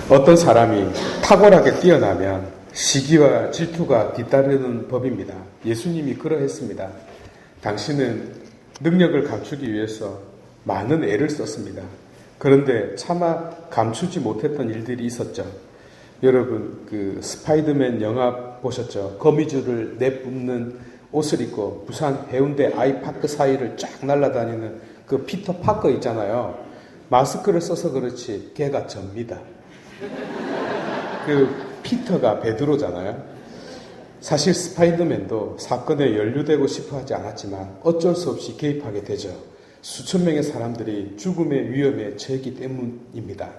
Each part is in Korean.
어떤 사람이 탁월하게 뛰어나면 시기와 질투가 뒤따르는 법입니다. 예수님이 그러했습니다. 당신은 능력을 감추기 위해서 많은 애를 썼습니다. 그런데 차마 감추지 못했던 일들이 있었죠. 여러분, 스파이더맨 영화 보셨죠? 거미줄을 내뿜는 옷을 입고 부산 해운대 아이파크 사이를 쫙 날아다니는 그 피터 파커 있잖아요. 마스크를 써서 그렇지 걔가 접니다. 피터가 베드로잖아요. 사실 스파이더맨도 사건에 연루되고 싶어 하지 않았지만 어쩔 수 없이 개입하게 되죠. 수천 명의 사람들이 죽음의 위험에 처했기 때문입니다.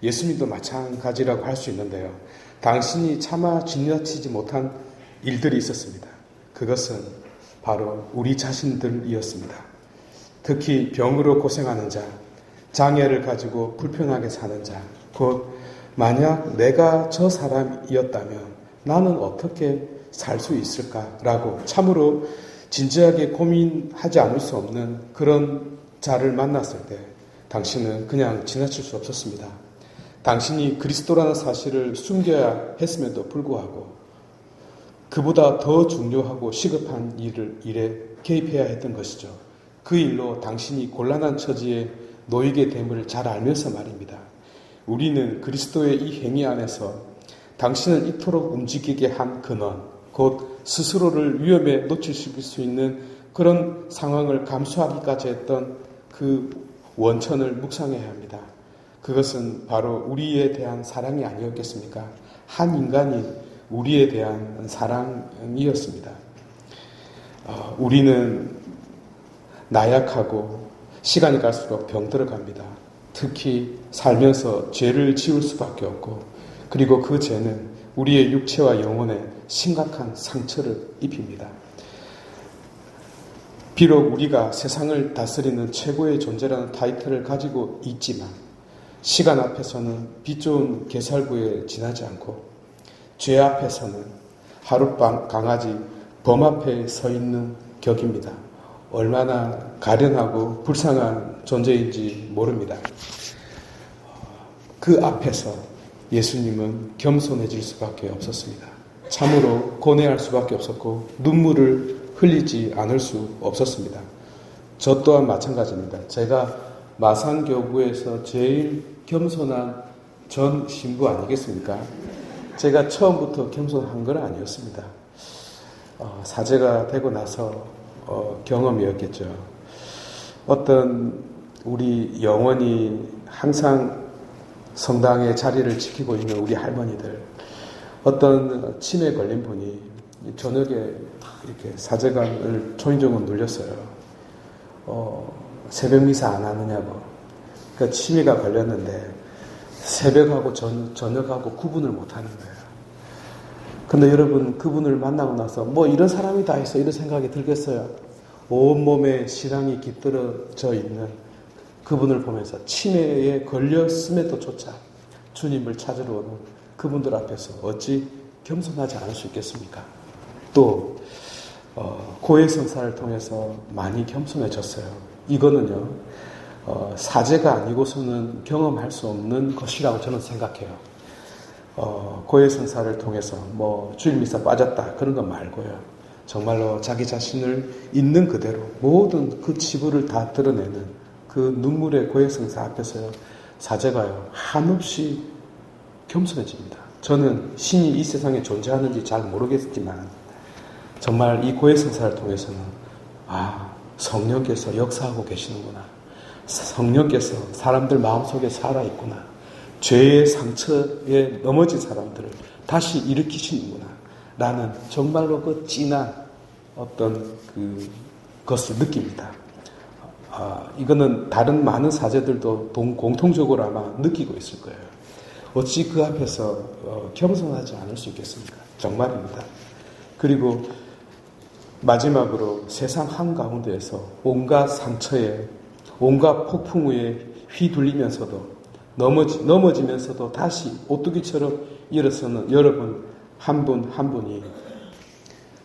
예수님도 마찬가지라고 할 수 있는데요. 당신이 차마 지나치지 못한 일들이 있었습니다. 그것은 바로 우리 자신들이었습니다. 특히 병으로 고생하는 자, 장애를 가지고 불편하게 사는 자, 곧 만약 내가 저 사람이었다면 나는 어떻게 살 수 있을까라고 참으로 진지하게 고민하지 않을 수 없는 그런 자를 만났을 때 당신은 그냥 지나칠 수 없었습니다. 당신이 그리스도라는 사실을 숨겨야 했음에도 불구하고 그보다 더 중요하고 시급한 일에 개입해야 했던 것이죠. 그 일로 당신이 곤란한 처지에 놓이게 됨을 잘 알면서 말입니다. 우리는 그리스도의 이 행위 안에서 당신을 이토록 움직이게 한 근원, 곧 스스로를 위험에 노출시킬 수 있는 그런 상황을 감수하기까지 했던 그 원천을 묵상해야 합니다. 그것은 바로 우리에 대한 사랑이 아니었겠습니까? 한 인간이 우리에 대한 사랑이었습니다. 우리는 나약하고 시간이 갈수록 병들어갑니다. 특히 살면서 죄를 지을 수밖에 없고, 그리고 그 죄는 우리의 육체와 영혼에 심각한 상처를 입힙니다. 비록 우리가 세상을 다스리는 최고의 존재라는 타이틀을 가지고 있지만 시간 앞에서는 빛 좋은 개살구에 지나지 않고 죄 앞에서는 하룻밤 강아지 범 앞에 서 있는 격입니다. 얼마나 가련하고 불쌍한 존재인지 모릅니다. 그 앞에서 예수님은 겸손해질 수밖에 없었습니다. 참으로 고뇌할 수밖에 없었고 눈물을 흘리지 않을 수 없었습니다. 저 또한 마찬가지입니다. 제가 마산교구에서 제일 겸손한 전 신부 아니겠습니까? 제가 처음부터 겸손한 건 아니었습니다. 사제가 되고 나서 경험이었겠죠. 어떤 우리 영원히 항상 성당의 자리를 지키고 있는 우리 할머니들, 어떤 치매에 걸린 분이 저녁에 이렇게 사제관을 초인종을 눌렸어요. 새벽 미사 안 하느냐고. 그러니까 치매가 걸렸는데 새벽하고 저녁하고 구분을 못 하는 거예요. 근데 여러분, 그분을 만나고 나서 뭐 이런 사람이 다 있어 이런 생각이 들겠어요? 온몸에 신앙이 깃들어져 있는 그분을 보면서 치매에 걸렸음에도조차 주님을 찾으러 오는 그분들 앞에서 어찌 겸손하지 않을 수 있겠습니까? 또 고해성사를 통해서 많이 겸손해졌어요. 이거는요, 사제가 아니고서는 경험할 수 없는 것이라고 저는 생각해요. 고해성사를 통해서 뭐 주일미사 빠졌다 그런 거 말고요. 정말로 자기 자신을 있는 그대로 모든 그 치부를 다 드러내는 그 눈물의 고해성사 앞에서요, 사제가요 한없이 겸손해집니다. 저는 신이 이 세상에 존재하는지 잘 모르겠지만 정말 이 고해성사를 통해서는 성령께서 역사하고 계시는구나. 성령께서 사람들 마음속에 살아있구나. 죄의 상처에 넘어진 사람들을 다시 일으키시는구나. 라는 정말로 그 진한 어떤 것을 느낍니다. 이거는 다른 많은 사제들도 공통적으로 아마 느끼고 있을 거예요. 어찌 그 앞에서 겸손하지 않을 수 있겠습니까? 정말입니다. 그리고 마지막으로 세상 한가운데에서 온갖 상처에 온갖 폭풍 위에 휘둘리면서도 넘어지면서도 다시 오뚜기처럼 일어서는 여러분 한 분 한 분이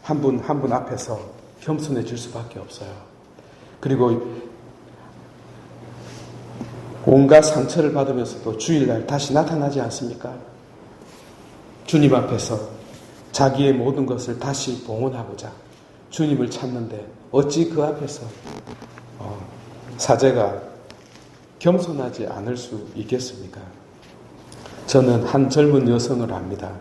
한 분 앞에서 겸손해질 수밖에 없어요. 그리고 온갖 상처를 받으면서도 주일날 다시 나타나지 않습니까? 주님 앞에서 자기의 모든 것을 다시 봉헌하고자 주님을 찾는데 어찌 그 앞에서 사제가 겸손하지 않을 수 있겠습니까? 저는 한 젊은 여성을 압니다.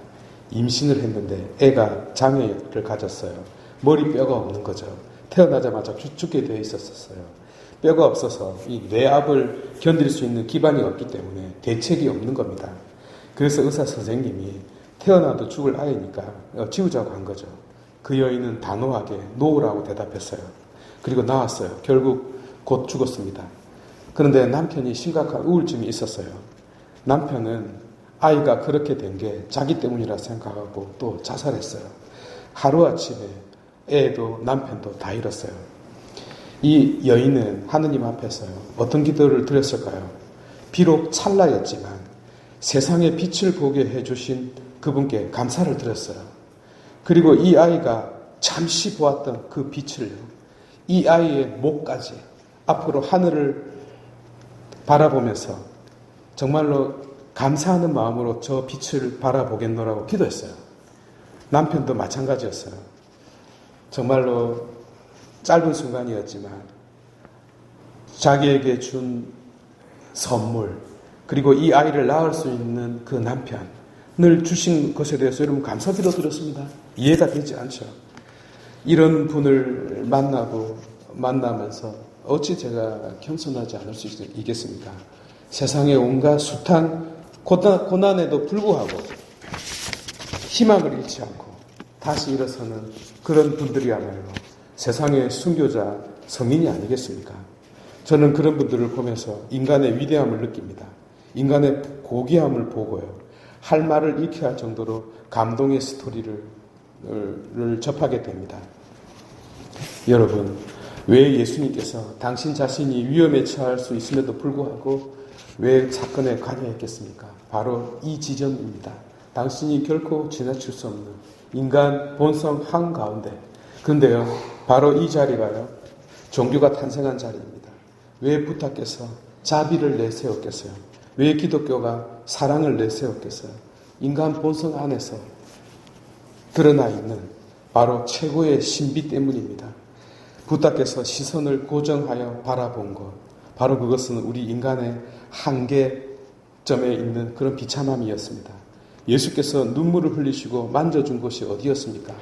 임신을 했는데 애가 장애를 가졌어요. 머리뼈가 없는 거죠. 태어나자마자 죽게 되어 있었어요. 뼈가 없어서 이 뇌압을 견딜 수 있는 기반이 없기 때문에 대책이 없는 겁니다. 그래서 의사 선생님이 태어나도 죽을 아이니까 지우자고 한 거죠. 그 여인은 단호하게 노라고 대답했어요. 그리고 나왔어요. 결국 곧 죽었습니다. 그런데 남편이 심각한 우울증이 있었어요. 남편은 아이가 그렇게 된 게 자기 때문이라 생각하고 또 자살했어요. 하루아침에 애도 남편도 다 잃었어요. 이 여인은 하느님 앞에서요, 어떤 기도를 드렸을까요? 비록 찰나였지만 세상의 빛을 보게 해주신 그분께 감사를 드렸어요. 그리고 이 아이가 잠시 보았던 그 빛을요, 이 아이의 목까지 앞으로 하늘을 바라보면서 정말로 감사하는 마음으로 저 빛을 바라보겠노라고 기도했어요. 남편도 마찬가지였어요. 정말로 짧은 순간이었지만 자기에게 준 선물, 그리고 이 아이를 낳을 수 있는 그 남편을 주신 것에 대해서 여러분 감사드려 드렸습니다. 이해가 되지 않죠. 이런 분을 만나면서 어찌 제가 겸손하지 않을 수 있겠습니까? 세상의 온갖 숱한 고난에도 불구하고 희망을 잃지 않고 다시 일어서는 그런 분들이야말로 세상의 순교자, 성인이 아니겠습니까? 저는 그런 분들을 보면서 인간의 위대함을 느낍니다. 인간의 고귀함을 보고요, 할 말을 잃게 할 정도로 감동의 스토리를 접하게 됩니다. 여러분, 왜 예수님께서 당신 자신이 위험에 처할 수 있음에도 불구하고 왜 사건에 관여했겠습니까? 바로 이 지점입니다. 당신이 결코 지나칠 수 없는 인간 본성 한가운데, 근데요, 바로 이 자리가요, 종교가 탄생한 자리입니다. 왜 부탁께서 자비를 내세웠겠어요? 왜 기독교가 사랑을 내세웠겠어요? 인간 본성 안에서 드러나 있는 바로 최고의 신비 때문입니다. 부탁께서 시선을 고정하여 바라본 것, 바로 그것은 우리 인간의 한계점에 있는 그런 비참함이었습니다. 예수께서 눈물을 흘리시고 만져준 곳이 어디였습니까?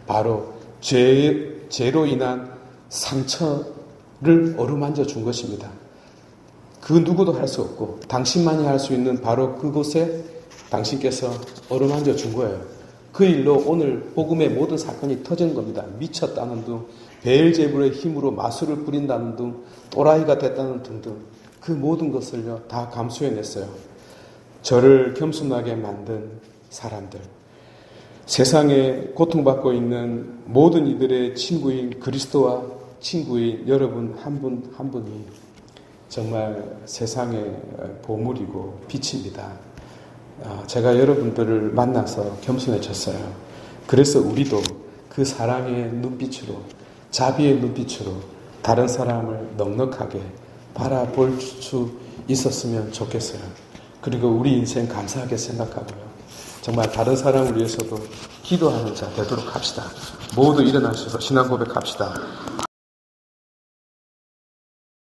바로 죄로 인한 상처를 어루만져 준 것입니다. 그 누구도 할 수 없고 당신만이 할 수 있는 바로 그곳에 당신께서 어루만져 준 거예요. 그 일로 오늘 복음의 모든 사건이 터진 겁니다. 미쳤다는 둥, 베엘제불의 힘으로 마술을 부린다는 둥, 또라이가 됐다는 등등 그 모든 것을요 다 감수해냈어요. 저를 겸손하게 만든 사람들, 세상에 고통받고 있는 모든 이들의 친구인 그리스도와 친구인 여러분 한 분 한 분이 정말 세상의 보물이고 빛입니다. 제가 여러분들을 만나서 겸손해졌어요. 그래서 우리도 그 사랑의 눈빛으로, 자비의 눈빛으로 다른 사람을 넉넉하게 바라볼 수 있었으면 좋겠어요. 그리고 우리 인생 감사하게 생각하고요, 정말 다른 사람을 위해서도 기도하는 자 되도록 합시다. 모두 일어나셔서 신앙 고백합시다.